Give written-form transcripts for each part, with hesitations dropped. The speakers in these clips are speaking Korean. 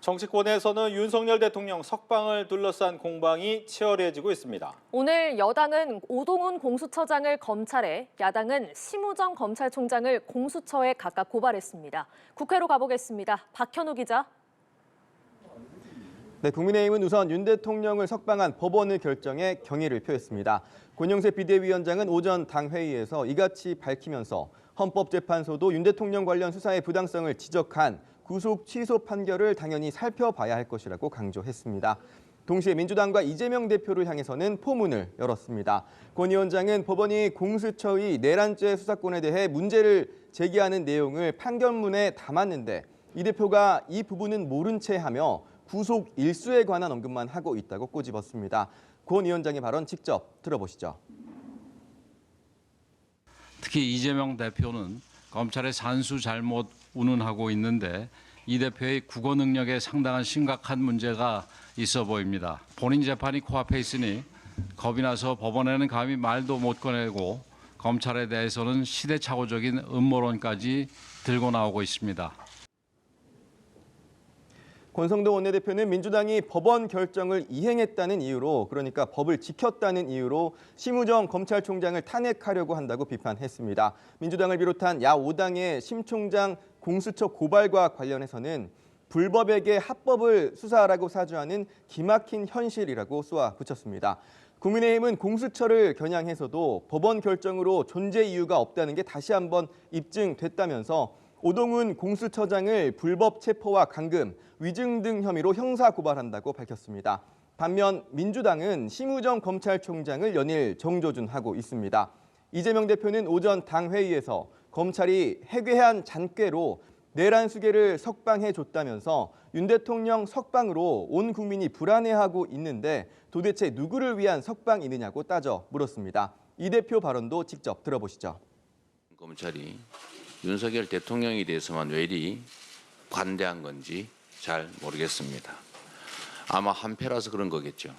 정치권에서는 윤석열 대통령 석방을 둘러싼 공방이 치열해지고 있습니다. 오늘 여당은 오동훈 공수처장을 검찰에, 야당은 심우정 검찰총장을 공수처에 각각 고발했습니다. 국회로 가보겠습니다. 박현우 기자. 네, 국민의힘은 우선 윤 대통령을 석방한 법원의 결정에 경의를 표했습니다. 권영세 비대위원장은 오전 당 회의에서 이같이 밝히면서 헌법재판소도 윤 대통령 관련 수사의 부당성을 지적한 구속 취소 판결을 당연히 살펴봐야 할 것이라고 강조했습니다. 동시에 민주당과 이재명 대표를 향해서는 포문을 열었습니다. 권 위원장은 법원이 공수처의 내란죄 수사권에 대해 문제를 제기하는 내용을 판결문에 담았는데 이 대표가 이 부분은 모른 채 하며 구속 일수에 관한 언급만 하고 있다고 꼬집었습니다. 권 위원장의 발언 직접 들어보시죠. 특히 이재명 대표는 검찰의 산수 잘못 운운하고 있는데 이 대표의 국어 능력에 상당한 심각한 문제가 있어 보입니다. 본인 재판이 코앞에 있으니 겁이 나서 법원에는 감히 말도 못 꺼내고 검찰에 대해서는 시대착오적인 음모론까지 들고 나오고 있습니다. 권성동 원내대표는 민주당이 법원 결정을 이행했다는 이유로, 그러니까 법을 지켰다는 이유로 심우정 검찰총장을 탄핵하려고 한다고 비판했습니다. 민주당을 비롯한 야5당의 심 총장 공수처 고발과 관련해서는 불법에게 합법을 수사하라고 사주하는 기막힌 현실이라고 쏘아붙였습니다. 국민의힘은 공수처를 겨냥해서도 법원 결정으로 존재 이유가 없다는 게 다시 한번 입증됐다면서 오동훈 공수처장을 불법 체포와 감금, 위증 등 혐의로 형사 고발한다고 밝혔습니다. 반면 민주당은 심우정 검찰총장을 연일 정조준하고 있습니다. 이재명 대표는 오전 당 회의에서 검찰이 해괴한 잔꾀로 내란 수괴를 석방해줬다면서 윤 대통령 석방으로 온 국민이 불안해하고 있는데 도대체 누구를 위한 석방이느냐고 따져 물었습니다. 이 대표 발언도 직접 들어보시죠. 검찰이 윤석열 대통령에 대해서만 왜 이리 관대한 건지 잘 모르겠습니다. 아마 한패라서 그런 거겠죠.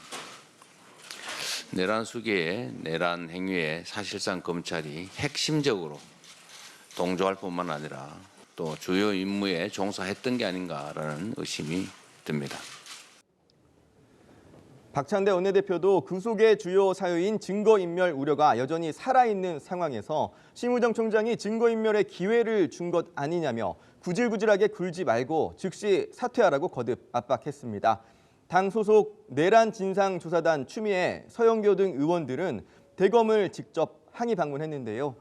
내란 수계에 내란 행위에 사실상 검찰이 핵심적으로 동조할 뿐만 아니라 또 주요 임무에 종사했던 게 아닌가라는 의심이 듭니다. 박찬대 원내대표도 구속의 주요 사유인 증거인멸 우려가 여전히 살아있는 상황에서 심우정 총장이 증거인멸의 기회를 준 것 아니냐며 구질구질하게 굴지 말고 즉시 사퇴하라고 거듭 압박했습니다. 당 소속 내란 진상조사단 추미애, 서영교 등 의원들은 대검을 직접 항의 방문했는데요.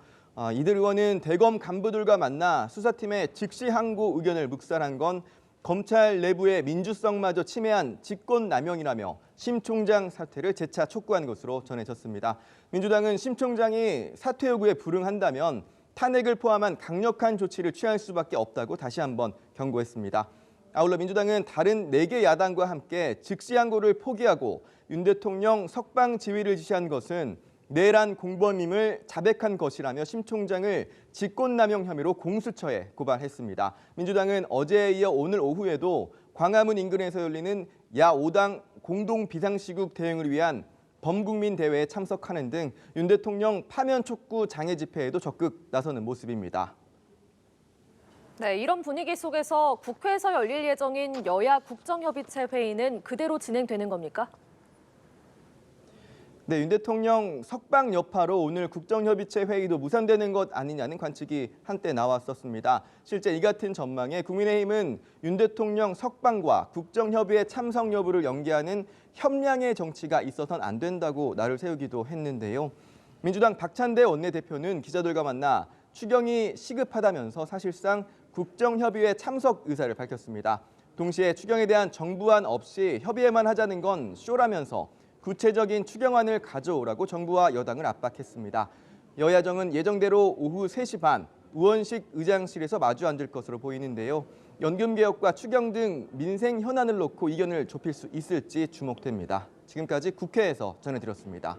이들 의원은 대검 간부들과 만나 수사팀에 즉시 항고 의견을 묵살한 건 검찰 내부의 민주성마저 침해한 직권남용이라며 심 총장 사퇴를 재차 촉구한 것으로 전해졌습니다. 민주당은 심 총장이 사퇴 요구에 불응한다면 탄핵을 포함한 강력한 조치를 취할 수밖에 없다고 다시 한번 경고했습니다. 아울러 민주당은 다른 4개 야당과 함께 즉시 항고를 포기하고 윤 대통령 석방 지휘를 지시한 것은 내란 공범임을 자백한 것이라며 심 총장을 직권남용 혐의로 공수처에 고발했습니다. 민주당은 어제에 이어 오늘 오후에도 광화문 인근에서 열리는 야5당 공동 비상시국 대응을 위한 범국민 대회에 참석하는 등 윤 대통령 파면 촉구 장애 집회에도 적극 나서는 모습입니다. 네, 이런 분위기 속에서 국회에서 열릴 예정인 여야 국정협의체 회의는 그대로 진행되는 겁니까? 네, 윤 대통령 석방 여파로 오늘 국정협의체 회의도 무산되는 것 아니냐는 관측이 한때 나왔었습니다. 실제 이 같은 전망에 국민의힘은 윤 대통령 석방과 국정협의회 참석 여부를 연계하는 협량의 정치가 있어서는 안 된다고 날을 세우기도 했는데요. 민주당 박찬대 원내대표는 기자들과 만나 추경이 시급하다면서 사실상 국정협의회 참석 의사를 밝혔습니다. 동시에 추경에 대한 정부안 없이 협의회만 하자는 건 쇼라면서 구체적인 추경안을 가져오라고 정부와 여당을 압박했습니다. 여야정은 예정대로 오후 3시 반 의원식 의장실에서 마주 앉을 것으로 보이는데요. 연금개혁과 추경 등 민생 현안을 놓고 이견을 좁힐 수 있을지 주목됩니다. 지금까지 국회에서 전해드렸습니다.